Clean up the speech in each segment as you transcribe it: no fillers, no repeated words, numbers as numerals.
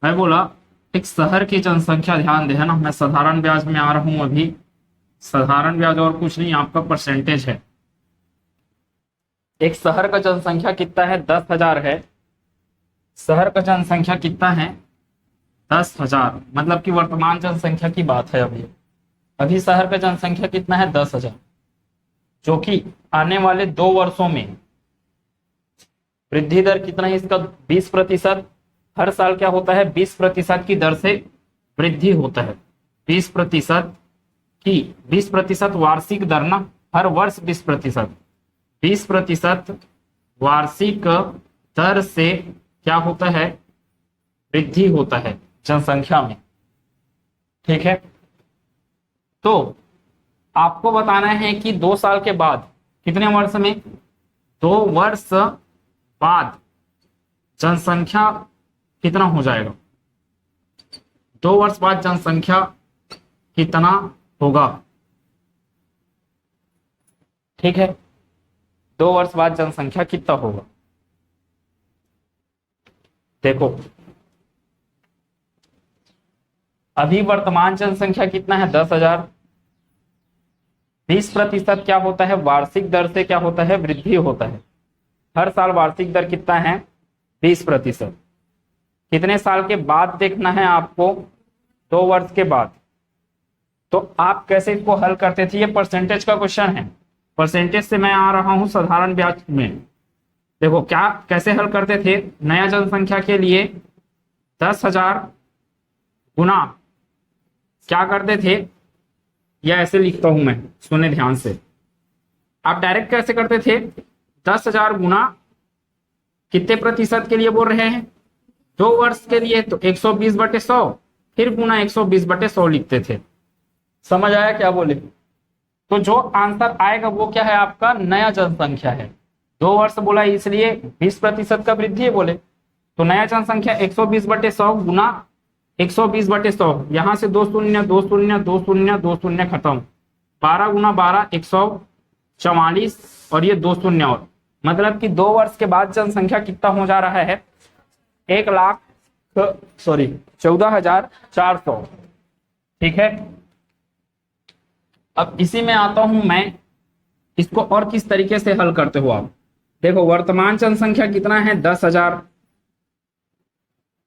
मैं बोला एक शहर की जनसंख्या, ध्यान दे है ना, मैं साधारण ब्याज में आ रहा हूं अभी। साधारण ब्याज और कुछ नहीं, आपका परसेंटेज है। एक शहर का जनसंख्या कितना है? 10,000 है। शहर का जनसंख्या कितना है? 10,000। मतलब कि वर्तमान जनसंख्या की बात है अभी। अभी शहर का जनसंख्या कितना है? 10,000। जो कि आने वाले 2 वर्षों में वृद्धि दर कितना है इसका? 20%। हर साल क्या होता है? 20% की दर से वृद्धि होता है। 20% की 20% वार्षिक दर ना, हर वर्ष 20%। 20% वार्षिक दर से क्या होता है? वृद्धि होता है जनसंख्या में। ठीक है, तो आपको बताना है कि 2 साल के बाद, कितने वर्ष में? 2 वर्ष बाद जनसंख्या कितना हो जाएगा? 2 वर्ष बाद जनसंख्या कितना होगा? ठीक है, 2 वर्ष बाद जनसंख्या कितना होगा? देखो, अभी वर्तमान जनसंख्या कितना है? 10,000। 20% क्या होता है? वार्षिक दर से क्या होता है? वृद्धि होता है। हर साल वार्षिक दर कितना है? 20%। कितने साल के बाद देखना है आपको? 2 वर्ष के बाद। तो आप कैसे इसको हल करते थे? ये परसेंटेज का क्वेश्चन है। परसेंटेज से मैं आ रहा हूं साधारण ब्याज में। देखो क्या, कैसे हल करते थे? नया जनसंख्या के लिए 10,000 गुना क्या करते थे, या ऐसे लिखता हूं मैं, सुने ध्यान से। आप डायरेक्ट कैसे करते थे? 10,000 गुना कितने प्रतिशत के लिए बोल रहे हैं? 2 वर्ष के लिए, तो 120/100, फिर गुना 120/100 लिखते थे। समझ आया क्या बोले? तो जो आंसर आएगा वो क्या है? आपका नया जनसंख्या है। 2 वर्ष बोला इसलिए 20% का वृद्धि बोले, तो नया जनसंख्या 120/100 गुना 120/100। यहां से 2 शून्य 2 शून्य 2 शून्य 2 शून्य खत्म। 12 गुना 12 144, और ये 2 शून्य और, मतलब कि 2 वर्ष के बाद जनसंख्या कितना हो जा रहा है? 14,400। ठीक है, अब इसी में आता हूं मैं। इसको और किस तरीके से हल करते हो आप? देखो, वर्तमान जनसंख्या कितना है? 10,000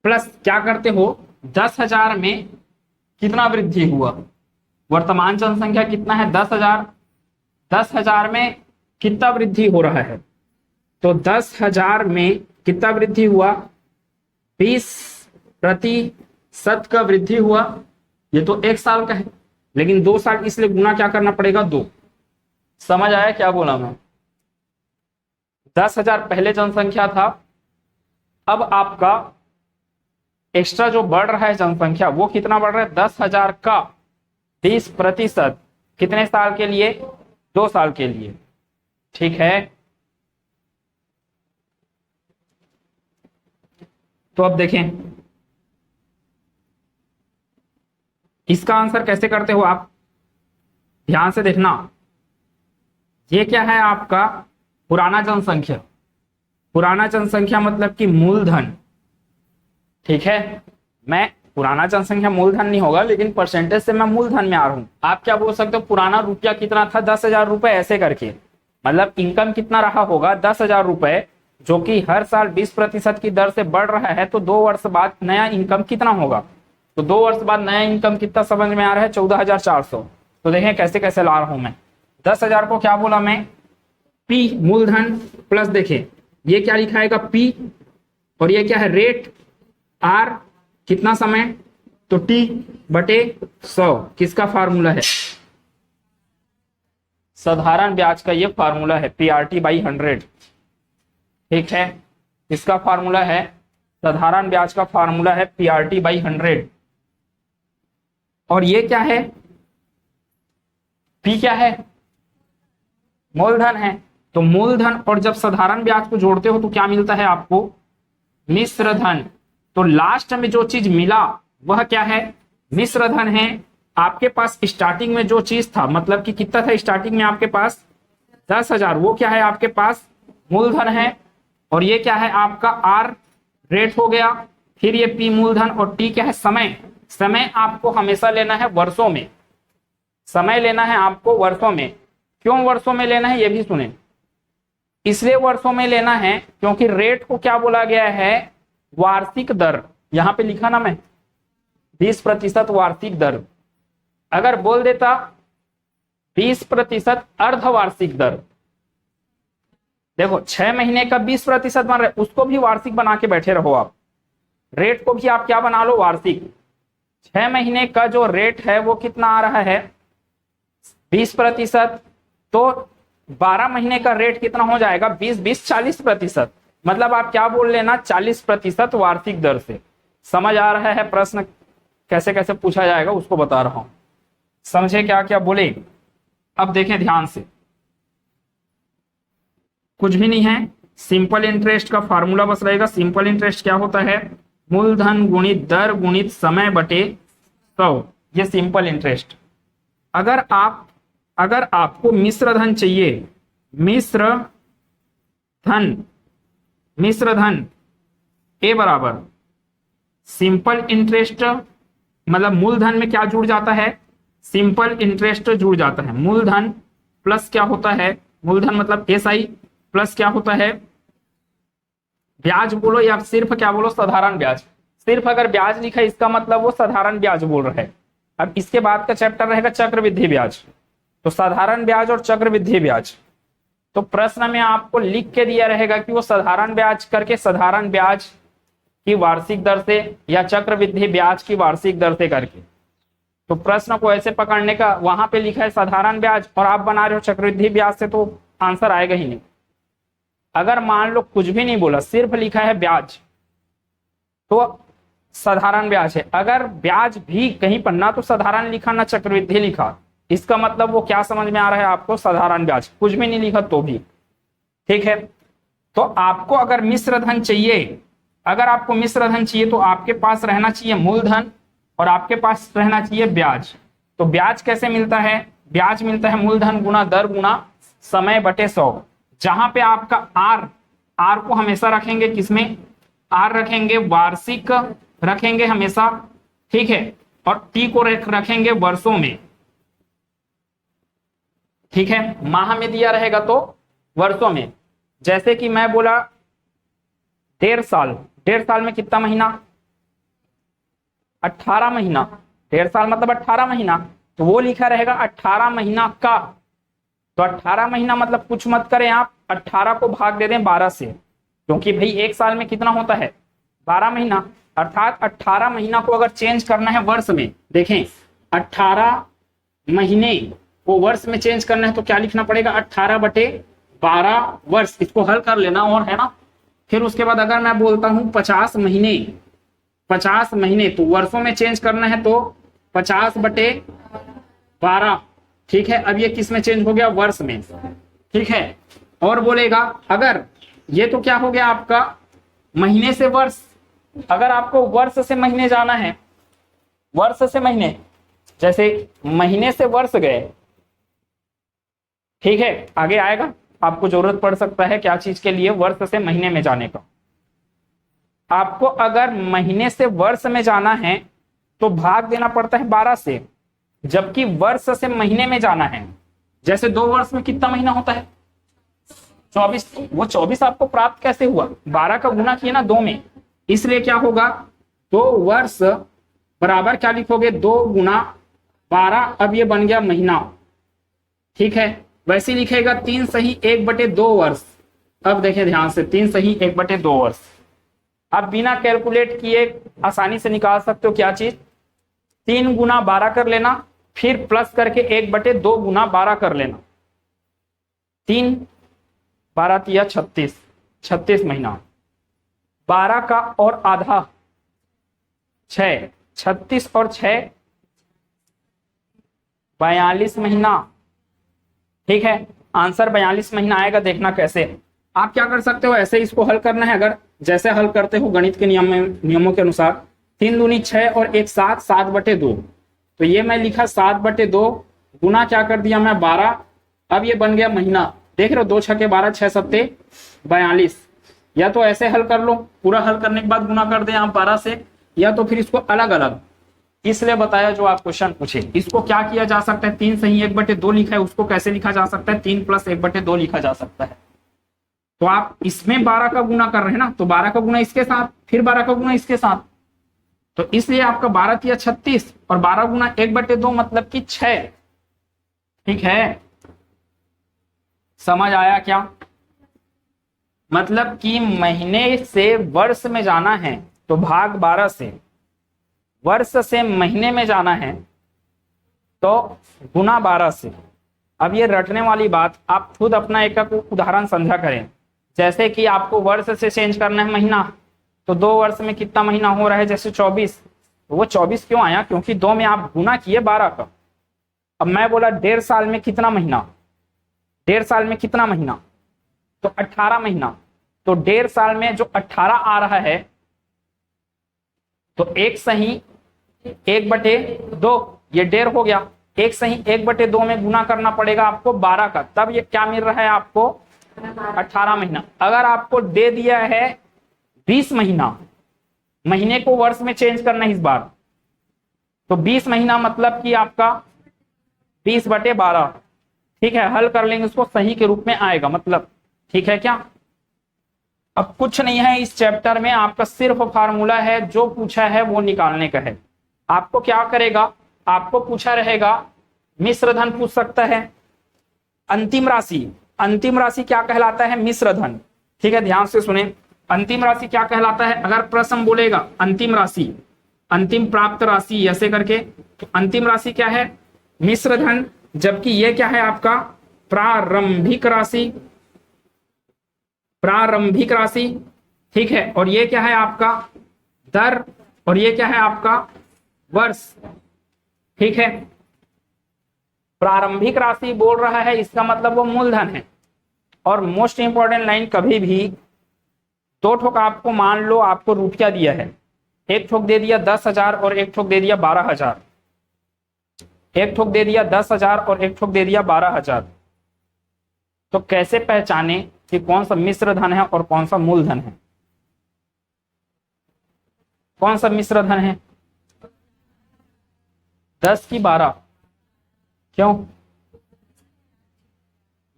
प्लस क्या करते हो? 10,000 में कितना वृद्धि हुआ? वर्तमान जनसंख्या कितना है? 10,000। 10,000 में कितना वृद्धि हो रहा है? तो 10,000 में कितना वृद्धि हुआ? 20% का वृद्धि हुआ। ये तो 1 साल का है, लेकिन 2 साल, इसलिए गुना क्या करना पड़ेगा? 2। समझ आया क्या बोला मैं? 10,000 पहले जनसंख्या था। अब आपका एक्स्ट्रा जो बढ़ रहा है जनसंख्या, वो कितना बढ़ रहा है? 10,000 का 20%। कितने साल के लिए? 2 साल के लिए। ठीक है, तो अब देखें इसका आंसर कैसे करते हो आप? ध्यान से देखना। ये क्या है आपका? पुराना जनसंख्या। पुराना जनसंख्या मतलब कि मूलधन। ठीक है, मैं पुराना जनसंख्या मूलधन नहीं होगा, लेकिन परसेंटेज से मैं मूलधन में आ रहा हूं। आप क्या बोल सकते हो? पुराना रुपया कितना था? 10,000 रुपए, ऐसे करके। मतलब इनकम कितना रहा होगा? 10,000 रुपए, जो कि हर साल 20% की दर से बढ़ रहा है। तो 2 वर्ष बाद नया इनकम कितना होगा? तो 2 वर्ष बाद नया इनकम कितना समझ में आ रहा है? 14,400। तो देखें कैसे कैसे ला रहा हूं मैं। 10,000 को क्या बोला मैं? पी, मूलधन, प्लस देखें ये क्या लिखाएगा? पी, और ये क्या है? रेट। आर कितना समय? तो T/100। किसका फार्मूला है? साधारण ब्याज का ये फार्मूला है, PRT/100। ठीक है, इसका फार्मूला है, साधारण ब्याज का फार्मूला है PRT/100। और ये क्या है? P क्या है? मूलधन है। तो मूलधन और जब साधारण ब्याज को जोड़ते हो तो क्या मिलता है आपको? मिश्र धन। तो लास्ट में जो चीज मिला वह क्या है? मिश्र धन है। आपके पास स्टार्टिंग में जो चीज था, मतलब कि कितना था स्टार्टिंग में आपके पास? 10,000। वो क्या है आपके पास? मूलधन है। और ये क्या है आपका? आर, रेट हो गया। फिर ये P मूलधन और T क्या है, समय। समय आपको हमेशा लेना है वर्षों में, समय लेना है आपको वर्षों में। क्यों वर्षों में लेना है ये भी सुने। इसलिए वर्षों में लेना है क्योंकि रेट को क्या बोला गया है, वार्षिक दर। यहां पे लिखा ना मैं 20% वार्षिक दर, अगर बोल देता 20% अर्धवार्षिक दर, देखो 6 महीने का 20% बन रहा है, उसको भी वार्षिक बना के बैठे रहो आप। रेट को भी आप क्या बना लो, वार्षिक। 6 महीने का जो रेट है वो कितना आ रहा है, 20%। तो 12 महीने का रेट कितना हो जाएगा, 20 40%। मतलब आप क्या बोल लेना, 40% वार्षिक दर से। समझ आ रहा है प्रश्न कैसे कैसे पूछा जाएगा, उसको बता रहा हूं। समझे क्या क्या बोले। अब देखें ध्यान से, कुछ भी नहीं है, सिंपल इंटरेस्ट का फार्मूला बस रहेगा। सिंपल इंटरेस्ट क्या होता है, मूलधन गुणित दर गुणित समय बटे 100, ये सिंपल इंटरेस्ट। अगर आपको मिश्र धन चाहिए, मिश्र धन ए बराबर सिंपल इंटरेस्ट, मतलब मूलधन में क्या जुड़ जाता है, सिंपल इंटरेस्ट जुड़ जाता है। मूलधन प्लस क्या होता है, मूलधन मतलब SI प्लस क्या होता है, ब्याज बोलो या सिर्फ क्या बोलो, साधारण ब्याज। सिर्फ अगर ब्याज लिखा है इसका मतलब वो साधारण ब्याज बोल रहा है। अब इसके बाद का चैप्टर रहेगा चक्रवृद्धि ब्याज, तो साधारण ब्याज और चक्रवृद्धि ब्याज। तो प्रश्न में आपको लिख के दिया रहेगा कि वो साधारण ब्याज करके साधारण ब्याज की वार्षिक दर से या चक्रवृद्धि ब्याज की वार्षिक दर से करके। तो प्रश्न को ऐसे पकड़ने का, वहां पे लिखा है साधारण ब्याज और आप बना रहे हो चक्रवृद्धि ब्याज से, तो आंसर आएगा ही नहीं। अगर मान लो कुछ भी नहीं बोला, सिर्फ लिखा है ब्याज, तो साधारण ब्याज है। अगर ब्याज भी कहीं पर ना तो साधारण लिखा ना चक्रवृद्धि लिखा, इसका मतलब वो क्या समझ में आ रहा है आपको, साधारण ब्याज। कुछ भी नहीं लिखा तो भी ठीक है। तो आपको अगर मिश्र धन चाहिए, अगर आपको मिश्र धन चाहिए तो आपके पास रहना चाहिए मूलधन और आपके पास रहना चाहिए ब्याज। तो ब्याज कैसे मिलता है, ब्याज मिलता है मूलधन गुना दर गुना समय बटे 100। जहां पे आपका आर को हमेशा रखेंगे किसमें, आर रखेंगे वार्षिक रखेंगे हमेशा, ठीक है। और टी को रखेंगे वर्षों में, ठीक है। माह में दिया रहेगा तो वर्षों में। जैसे कि मैं बोला 1.5 साल में कितना महीना, 18 महीना। 1.5 साल मतलब 18 महीना, तो वो लिखा रहेगा 18 महीना का। तो 18 महीना मतलब कुछ मत करें आप, 18 को भाग दे दें 12 से, क्योंकि भाई एक साल में कितना होता है, 12 महीना। अर्थात 18 महीना को अगर चेंज करना है वर्ष में, देखें 18 महीने को वर्ष में चेंज करना है तो क्या लिखना पड़ेगा, 18/12 वर्ष। इसको हल कर लेना और, है ना। फिर उसके बाद अगर मैं बोलता हूं 50 महीने तो वर्षों में चेंज करना है तो 50/12, ठीक है। अब ये किस में चेंज हो गया, वर्ष में, ठीक है। और बोलेगा अगर ये तो क्या हो गया आपका महीने से वर्ष, अगर आपको वर्ष से महीने जाना है, वर्ष से महीने, जैसे महीने से वर्ष गए, ठीक है। आगे आएगा, आपको जरूरत पड़ सकता है क्या चीज के लिए, वर्ष से महीने में जाने का। आपको अगर महीने से वर्ष में जाना है तो भाग देना पड़ता है 12 से, जबकि वर्ष से महीने में जाना है, जैसे 2 वर्ष में कितना महीना होता है, 24। वो 24 आपको प्राप्त कैसे हुआ, 12 का गुना किए ना 2 में, इसलिए क्या होगा 2 वर्ष बराबर क्या लिखोगे, 2 गुना 12। अब ये बन गया महीना, ठीक है। वैसे लिखेगा 3 सही 1/2 वर्ष। अब देखें ध्यान से, 3 सही 1/2 वर्ष। आप बिना कैलकुलेट किए आसानी से निकाल सकते हो क्या चीज, 3 गुना 12 कर लेना, फिर प्लस करके 1/2 गुना 12 कर लेना। 3 12 तिया 36 महीना, 12 का और आधा 6, 36 और 6 42 महीना, ठीक है। आंसर 42 महीना आएगा। देखना कैसे, आप क्या कर सकते हो, ऐसे इसको हल करना है। अगर जैसे हल करते हो गणित के नियमों के अनुसार, 3 दूनी 6 और 1 7, 7/2। तो ये मैं लिखा 7/2 गुना क्या कर दिया मैं 12। अब ये बन गया महीना, देख रहे हो, 2 6 12, 6 7 42। या तो ऐसे हल कर लो, पूरा हल करने के बाद गुना कर दे आप 12 से, या तो फिर इसको अलग अलग, इसलिए बताया जो आप क्वेश्चन पूछे। इसको क्या किया जा सकता है, 3 सही 1/2 लिखा है, उसको कैसे लिखा जा सकता है, 3 + 1/2 लिखा जा सकता है। तो आप इसमें 12 का गुना कर रहे हैं ना, तो 12 का गुना इसके साथ, फिर 12 का गुना इसके साथ, तो इसलिए आपका 12 × 36 और 12 गुना 1/2 मतलब कि 6। ठीक है, समझ आया क्या? मतलब कि महीने से वर्ष में जाना है तो भाग 12 से, वर्ष से महीने में जाना है तो गुना 12 से। अब ये रटने वाली बात आप खुद अपना एक उदाहरण समझा करें। जैसे कि आपको वर्ष से चेंज करना है महीना, तो 2 वर्ष में कितना महीना हो रहा है, जैसे 24, तो वो 24 क्यों आया, क्योंकि 2 में आप गुना किए 12 का। अब मैं बोला 1.5 साल में कितना महीना, 1.5 साल में कितना महीना, तो 18 महीना। तो 1.5 साल में जो 18 आ रहा है, तो 1 सही 1/2, ये 1.5 हो गया, 1 सही 1/2 में गुना करना पड़ेगा आपको 12 का, तब ये क्या मिल रहा है आपको, 18 महीना। अगर आपको दे दिया है 20 महीना, महीने को वर्ष में चेंज करना है इस बार, तो 20 महीना मतलब कि आपका 20/12। ठीक है, हल कर लेंगे उसको, सही के रूप में आएगा मतलब। ठीक है क्या? अब कुछ नहीं है इस चैप्टर में, आपका सिर्फ फार्मूला है, जो पूछा है वो निकालने का है। आपको क्या करेगा, आपको पूछा रहेगा मिश्र धन पूछ सकता है, अंतिम राशि, अंतिम राशि क्या कहलाता है, मिश्र धन। ठीक है, ध्यान से सुने, अंतिम राशि क्या कहलाता है। अगर प्रश्न बोलेगा अंतिम राशि, अंतिम प्राप्त राशि ऐसे करके, तो अंतिम राशि क्या है, मिश्र धन। जबकि ये क्या है आपका, प्रारंभिक राशि, प्रारंभिक राशि। ठीक है, और ये क्या है आपका, दर, और ये क्या है आपका, वर्ष। ठीक है, प्रारंभिक राशि बोल रहा है, इसका मतलब वो मूलधन है। और मोस्ट इंपॉर्टेंट लाइन, कभी भी 2 ठोक आपको मान लो आपको रुपया दिया है, एक ठोक दे दिया 10,000 और एक ठोक दे दिया 12,000, एक ठोक दे दिया 10,000 और एक ठोक दे दिया 12,000, तो कैसे पहचाने कि कौन सा मिश्र धन है और कौन सा मूलधन है, कौन सा मिश्र धन है, 10 की 12, क्यों?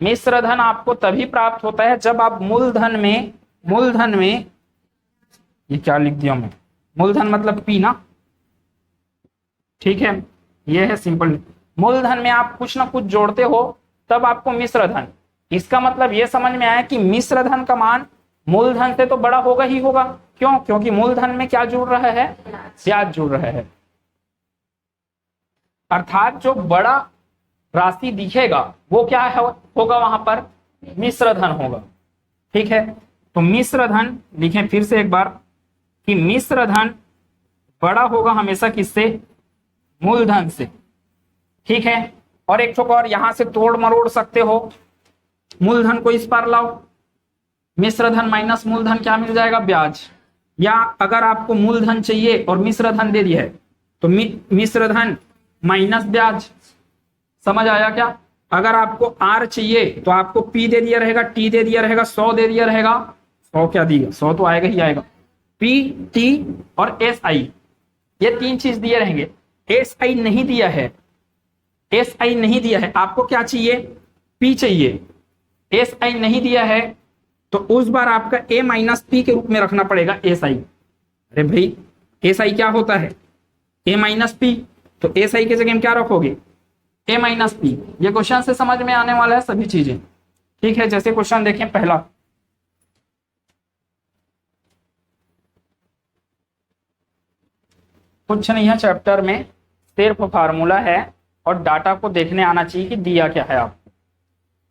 मिश्र धन आपको तभी प्राप्त होता है जब आप मूलधन में, मूलधन में, ये क्या लिख दिया मैं, मूलधन मतलब पी ना। ठीक है, ये है सिंपल, मूलधन में आप कुछ ना कुछ जोड़ते हो तब आपको मिश्र धन। इसका मतलब ये समझ में आया कि मिश्र धन का मान मूलधन से तो बड़ा होगा ही होगा। क्यों? क्योंकि मूलधन में क्या जुड़ रहा है, ब्याज जुड़ रहा है। अर्थात जो बड़ा राशि दिखेगा वो क्या है, होगा वहां पर मिश्र धन होगा। ठीक है, तो मिश्र धन लिखें फिर से एक बार कि मिश्र धन बड़ा होगा हमेशा किससे, मूलधन से। ठीक है, और एक ठोक और यहां से तोड़ मरोड़ सकते हो, मूलधन को इस पार लाओ, मिश्र धन माइनस मूलधन क्या मिल जाएगा, ब्याज। या अगर आपको मूलधन चाहिए और मिश्र धन दे दिया है तो मिश्र धन माइनस ब्याज। समझ आया क्या? अगर आपको आर चाहिए तो आपको पी दे दिया रहेगा, टी दे दिया रहेगा, 100 दे दिया रहेगा, 100 क्या दिया, 100 तो आएगा ही आएगा, पी, टी और एस आई, ये 3 चीज दिए रहेंगे। एस आई नहीं दिया है, एस आई नहीं दिया है, आपको क्या चाहिए, पी चाहिए, एस आई नहीं दिया है, तो उस बार आपका ए माइनस पी के रूप में रखना पड़ेगा एस आई। अरे भाई एस आई क्या होता है, ए माइनस पी, तो एस आई की जगह में क्या रखोगे, ए माइनस पी। ये क्वेश्चन से समझ में आने वाला है सभी चीजें। ठीक है, जैसे क्वेश्चन देखें पहला, कुछ नहीं है चैप्टर में, सिर्फ फार्मूला है और डाटा को देखने आना चाहिए कि दिया क्या है आपको।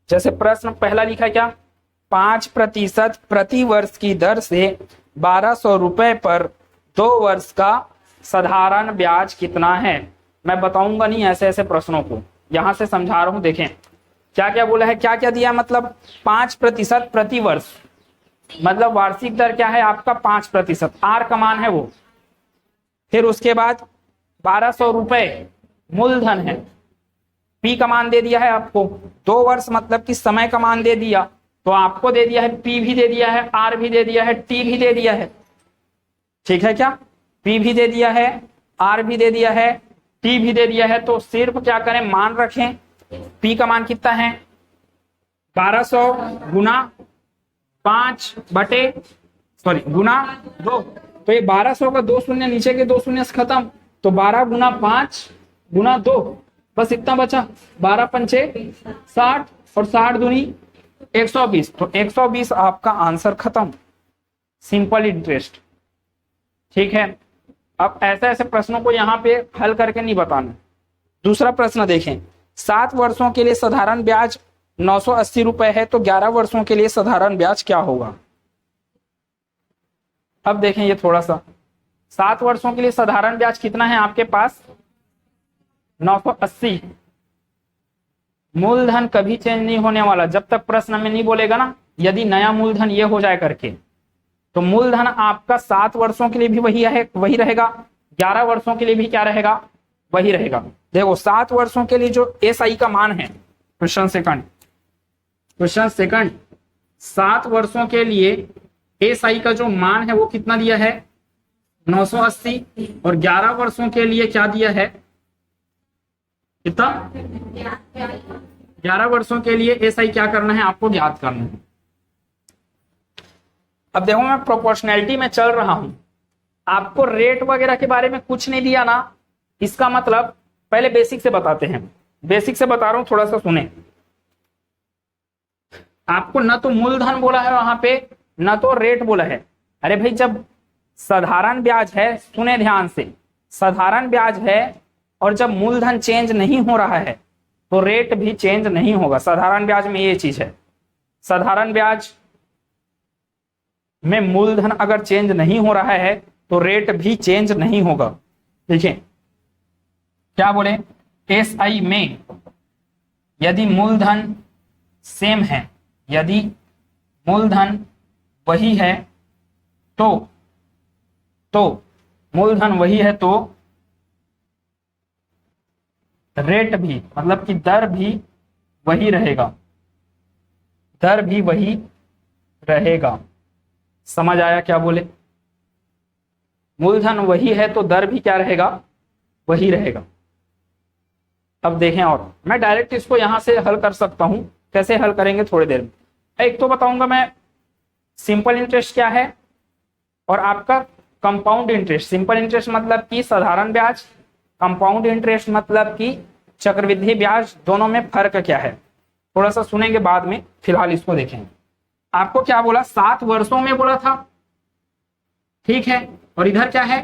जैसे प्रश्न पहला लिखा क्या, 5% प्रति वर्ष की दर से 1200 रुपए पर 2 वर्ष का साधारण ब्याज कितना है। मैं बताऊंगा नहीं ऐसे ऐसे प्रश्नों को, यहां से समझा रहा हूं। देखें क्या क्या बोला है, क्या क्या दिया, मतलब 5% प्रति वर्ष, मतलब वार्षिक दर क्या है आपका 5%, आर का मान है वो। फिर उसके बाद 1200 रुपए मूलधन है, पी का मान दे दिया है आपको, 2 वर्ष मतलब कि समय का मान दे दिया, तो आपको दे दिया है P भी दे दिया है, R भी दे दिया है, T भी दे दिया है, ठीक है क्या, P भी दे दिया है, R भी दे दिया है, T भी दे दिया है। तो सिर्फ क्या करें, मान रखें, P का मान कितना है 1200 गुना 5 बटे गुना 2, तो ये 1200 का 2 शून्य नीचे के 2 शून्य से खत्म, तो 12 गुना 5 गुना 2, बस इतना बचा, 12 पंचे 60 और 60 दूनी 120, तो 120 आपका आंसर खत्म, सिंपल इंटरेस्ट। ठीक है, अब ऐसे ऐसे प्रश्नों को यहाँ पे हल करके नहीं बताना। दूसरा प्रश्न देखें, 7 वर्षों के लिए साधारण ब्याज 980 रुपए है, तो 11 वर्षों के लिए साधारण ब्याज क्या होगा। अब देखें ये थोड़ा सा, 7 वर्षों के लिए साधारण ब्याज कितना है आपके पास 980। मूलधन कभी चेंज नहीं होने वाला, जब तक प्रश्न में नहीं बोलेगा ना यदि नया मूलधन ये हो जाए करके, तो मूलधन आपका 7 वर्षों के लिए भी वही रहेगा, 11 वर्षों के लिए भी क्या रहेगा, वही रहेगा। देखो 7 वर्षों के लिए जो SI का मान है, क्वेश्चन सेकंड 7 वर्षों के लिए SI का जो मान है वो कितना दिया है 980, और 11 वर्षों के लिए क्या दिया है कितना, 11 वर्षों के लिए SI क्या करना है आपको ज्ञात करना है। अब देखो मैं प्रोपोर्शनैलिटी में चल रहा हूं, आपको रेट वगैरह के बारे में कुछ नहीं दिया ना, इसका मतलब पहले बेसिक से बताते हैं, बेसिक से बता रहा हूं, थोड़ा सा सुने। आपको न तो मूलधन बोला है वहां पे, न तो रेट बोला है। अरे भाई जब साधारण ब्याज है, सुने ध्यान से, साधारण ब्याज है और जब मूलधन चेंज नहीं हो रहा है तो रेट भी चेंज नहीं होगा। साधारण ब्याज में ये चीज है, साधारण ब्याज में मूलधन अगर चेंज नहीं हो रहा है तो रेट भी चेंज नहीं होगा। देखिए क्या बोले, SI में यदि मूलधन सेम है, यदि मूलधन वही है तो मूलधन वही है तो रेट भी, मतलब कि दर भी वही रहेगा, दर भी वही रहेगा। समझ आया क्या बोले, मूलधन वही है तो दर भी क्या रहेगा, वही रहेगा। अब देखें, और मैं डायरेक्ट इसको यहां से हल कर सकता हूं, कैसे हल करेंगे थोड़ी देर में। एक तो बताऊंगा मैं सिंपल इंटरेस्ट क्या है और आपका कंपाउंड इंटरेस्ट। सिंपल इंटरेस्ट मतलब कि साधारण ब्याज, कंपाउंड इंटरेस्ट मतलब कि चक्रवृद्धि ब्याज, दोनों में फर्क क्या है थोड़ा सा सुनेंगे बाद में, फिलहाल इसको देखेंगे। आपको क्या बोला, 7 वर्षों में बोला था, ठीक है, और इधर क्या है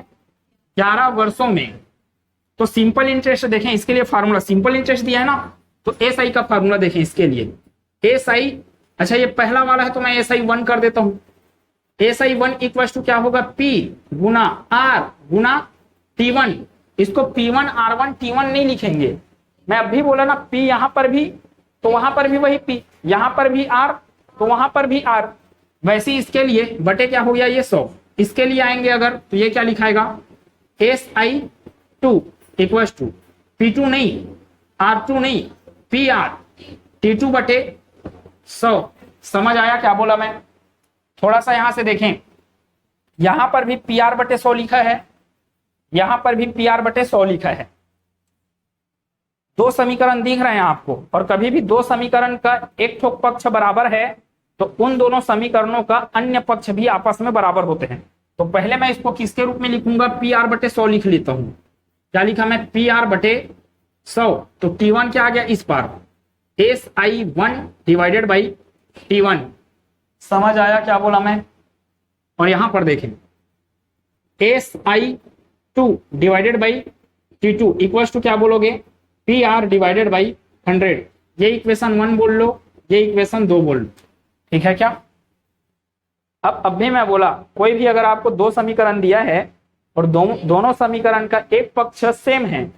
11 वर्षों में। तो सिंपल इंटरेस्ट देखें, इसके लिए फार्मूला सिंपल इंटरेस्ट दिया है ना, तो SI का फार्मूला देखें इसके लिए। SI, अच्छा ये पहला वाला है तो मैं SI1 कर देता हूं। SI1 इक्वल टू क्या होगा, P गुना R गुना T1। इसको P1 R1 T1 नहीं लिखेंगे, मैं अभी बोला ना P यहां पर भी तो वहां पर भी वही P, यहां पर भी R तो वहां पर भी R। वैसे ही इसके लिए बटे क्या हो गया ये 100, इसके लिए आएंगे अगर तो ये क्या लिखाएगा SI2 इक्वल टू P2 नहीं R2 नहीं PR T2 बटे 100। समझ आया क्या बोला मैं। थोड़ा सा यहां से देखें, यहां पर भी PR बटे 100 लिखा है, यहां पर भी PR बटे 100 लिखा है। 2 समीकरण दिख रहे हैं आपको, और कभी भी 2 समीकरण का एक ठोक पक्ष बराबर है तो उन दोनों समीकरणों का अन्य पक्ष भी आपस में बराबर होते हैं। तो पहले मैं इसको किसके रूप में लिखूंगा, PR बटे 100 लिख लेता हूं। क्या लिखा मैं, PR बटे 100, तो T1 क्या आ गया इस पार, SI1 डिवाइडेड बाई T1। समझ आया क्या बोला मैं। और यहां पर देखें SI2 divided by T2 equals to क्या बोलोगे, PR डिवाइडेड बाई 100। ये इक्वेशन 1 बोल लो, ये इक्वेशन 2 बोल लो, ठीक है क्या। अब अभी मैं बोला कोई भी अगर आपको 2 समीकरण दिया है और दोनों समीकरण का एक पक्ष सेम है,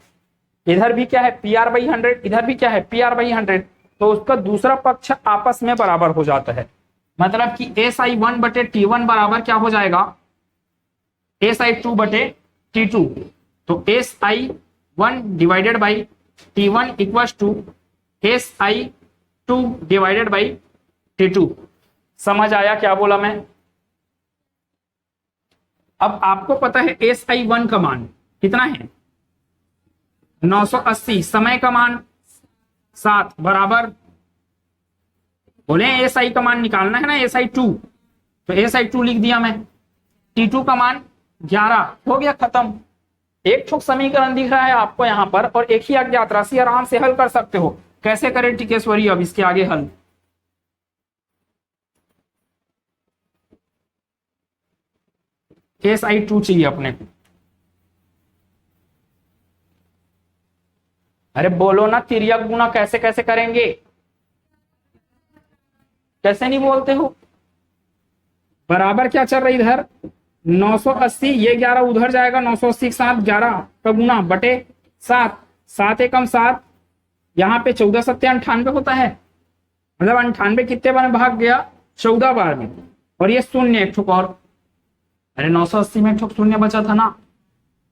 इधर भी क्या है PR बाई 100, इधर भी क्या है PR बाई 100, तो उसका दूसरा पक्ष आपस में बराबर हो जाता है। मतलब कि SI1 बटे T1 बराबर क्या हो जाएगा, SI2 बटे T2। तो SI1 divided by T1 equal to SI2 divided by T2। समझ आया क्या बोला मैं? अब आपको पता है SI1 का मान कितना है 980, समय का मान 7 बराबर, बोले SI का मान निकालना है ना SI2, तो SI2 लिख दिया मैं। T2 का मान 11, हो गया खत्म। एक ठोक समीकरण दिख रहा है आपको यहाँ पर और एक ही अज्ञात राशि, आराम से हल कर सकते हो। कैसे करें टिकेश्वरी अब इसके आगे हल? SI2 चाहिए अपने को। अरे बोलो ना, तिर्यक गुना कैसे कैसे करेंगे? कैसे नहीं बोलते हो? बराबर क्या चल रही इधर 980, ये 11 उधर जाएगा, 980 के साथ 11 का गुना बटे 7, 7 एकम 7, यहाँ पे 14 सत्या 98 होता है, मतलब 98 कितने बार में भाग गया 14 बार में, और ये शून्य एक ठोक और, अरे 980 में एक ठोक शून्य बचा था ना,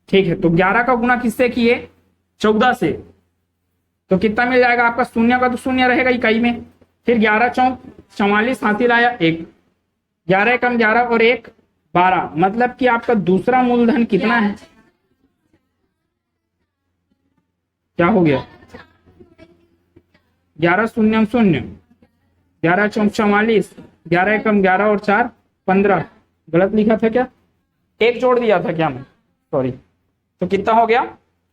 ठीक है। तो 11 का गुना किससे किए 14 से, तो कितना मिल जाएगा आपका, शून्य का तो शून्य रहेगा इकाई में, फिर 11 चौक 44 हाथी लाया 1, 11 एकम 11 और 1 12, मतलब कि आपका दूसरा मूलधन कितना है, क्या हो गया 11 शून्य शून्य, 11 चौक 44, 11 एकम 11 और 4 15, गलत लिखा था क्या, एक जोड़ दिया था क्या मैं, सॉरी। तो कितना हो गया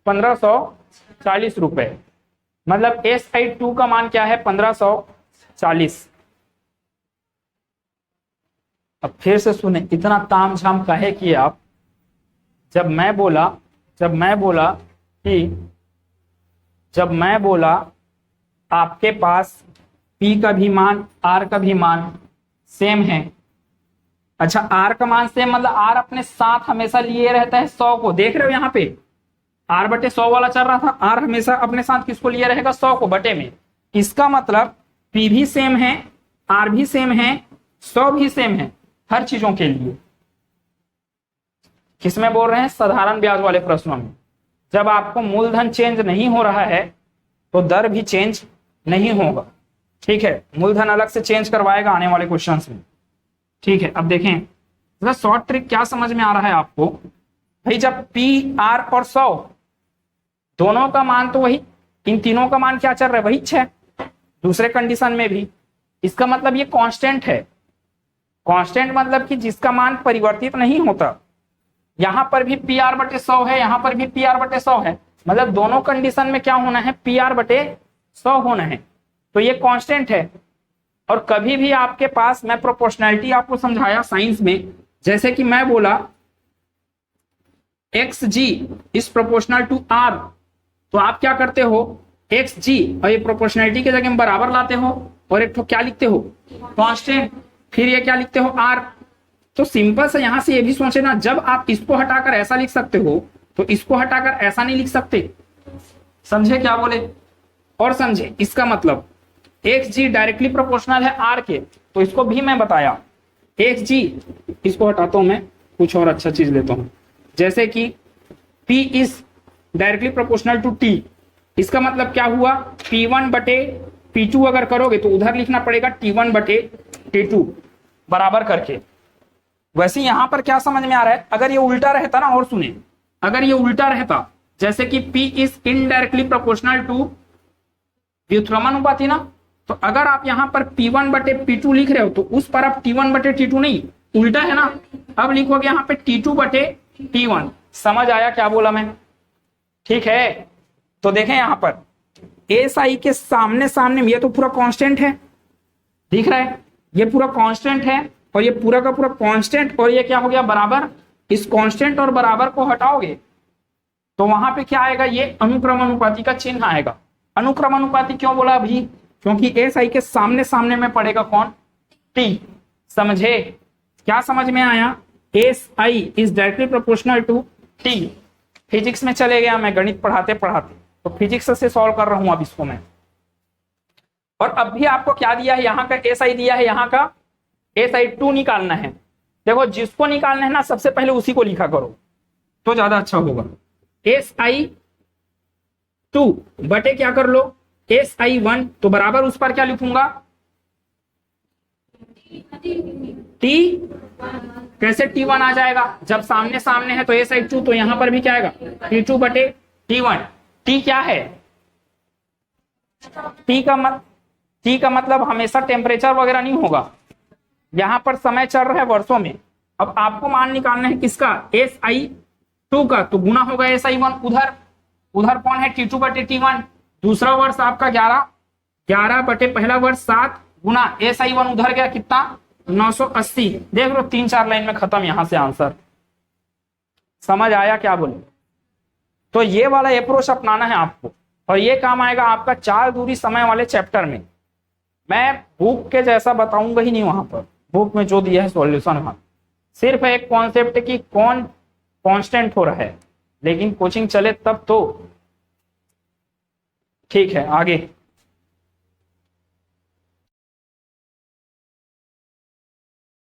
1540 रुपए, मतलब SI2 का मान क्या है 1540। अब फिर से सुने, इतना ताम झाम काहे किए आप? जब मैं बोला आपके पास P का भी मान R का भी मान सेम है, अच्छा R का मान सेम मतलब R अपने साथ हमेशा लिए रहता है 100 को, देख रहे हो यहाँ पे R बटे 100 वाला चल रहा था, R हमेशा अपने साथ किसको लिए रहेगा 100 को बटे में, इसका मतलब P भी सेम है, R भी सेम है, 100 भी सेम है, हर चीजों के लिए। किसमें बोल रहे हैं, साधारण ब्याज वाले प्रश्नों में। जब आपको मूलधन चेंज नहीं हो रहा है तो दर भी चेंज नहीं होगा, ठीक है, मूलधन अलग से चेंज करवाएगा आने वाले क्वेश्चंस में, ठीक है। अब देखें शॉर्ट ट्रिक क्या समझ में आ रहा है आपको भाई, जब P R और 100 दोनों का मान तो वही, इन तीनों का मान क्या चल रहा है वही 6, दूसरे कंडीशन में भी, इसका मतलब ये कांस्टेंट है, कांस्टेंट मतलब कि जिसका मान परिवर्तित नहीं होता, यहां पर भी PR बटे 100 है, यहां पर भी PR बटे 100 है, मतलब दोनों कंडीशन में क्या होना है PR बटे 100 होना है, तो ये कांस्टेंट है। और कभी भी आपके पास, मैं प्रोपोर्शनैलिटी आपको समझाया साइंस में, जैसे कि मैं बोला XG is proportional to R, तो आप क्या करते हो XG और ये प्रोपोर्शनैलिटी के जगह में बराबर लाते हो और एक तो क्या लिखते हो कांस्टेंट, फिर ये क्या लिखते हो R। तो सिंपल से यहां से ये भी सोचे ना, जब आप इसको हटाकर ऐसा लिख सकते हो तो इसको हटाकर ऐसा नहीं लिख सकते, समझे क्या बोले? और समझे इसका मतलब XG डायरेक्टली प्रोपोर्शनल है R के, तो इसको भी मैं बताया XG, इसको हटाता हूं मैं, कुछ और अच्छा चीज लेता हूं, जैसे कि P is directly proportional to T, इसका मतलब क्या हुआ P1 बटे P2 अगर करोगे तो उधर लिखना पड़ेगा T1 बटे T2 बराबर करके। वैसे यहां पर क्या समझ में आ रहा है, अगर ये उल्टा रहता ना, और सुने, अगर ये उल्टा रहता जैसे कि P is indirectly proportional to व्युत्क्रमानुपाती ना, तो अगर आप यहां पर P1 बटे P2 लिख रहे हो तो उस पर आप T1 बटे T2 नहीं, उल्टा है ना, अब लिखोगे यहां पे T2 बटे T1। समझ आया क्या बोला मैं? ठीक है, तो देखें यहां पर SI के सामने सामने ये तो पूरा कांस्टेंट है, दिख रहा है, ये पूरा कांस्टेंट है और ये पूरा का पूरा कांस्टेंट, और ये क्या हो गया बराबर, इस कांस्टेंट और बराबर को हटाओगे तो वहां पे क्या आएगा, ये अनुक्रमानुपाती का चिन्ह आएगा। अनुक्रमानुपाती क्यों बोला अभी, क्योंकि SI के सामने सामने में पड़ेगा कौन T, समझे क्या समझ में आया? SI is directly proportional to T। Physics में चले गया मैं, गणित पढ़ाते पढ़ाते, तो फिजिक्स से सॉल्व कर रहा हूं अब इसको मैं। और अब भी आपको क्या दिया है, यहाँ का SI दिया है, यहाँ का SI2 निकालना है। देखो जिसको निकालना है ना सबसे पहले उसी को लिखा करो तो ज्यादा अच्छा होगा। SI2 बटे क्या कर लो SI1, तो बराबर उस पर क्या लिखूंगा टी, कैसे T1 आ जाएगा? जब सामने सामने है तो ये साइड 2, तो यहां पर भी क्या आएगा? T2 बटे T1। टी क्या है? टी का मतलब हमेशा टेम्परेचर वगैरह नहीं होगा, यहां पर समय चल रहा है वर्षों में। अब आपको मान निकालना है किसका? SI2 का, तो गुना होगा SI1 उधर। उधर कौन है? T2 बटे T1। दूसरा वर्ष आपका 11 बटे पहला वर्ष 7 गुना SI1 उधर गया कितना? 980। देख लो 3-4 लाइन में खत्म यहां से आंसर। समझ आया क्या बोले? तो ये वाला अप्रोच अपनाना है आपको, और ये काम आएगा आपका 4 दूरी समय वाले चैप्टर में। मैं बुक के जैसा बताऊंगा ही नहीं वहां पर, बुक में जो दिया है सॉल्यूशन वहां सिर्फ एक कॉन्सेप्ट की कौन कांस्टेंट हो रहा है, लेकिन कोचिंग चले तब तो। ठीक है, आगे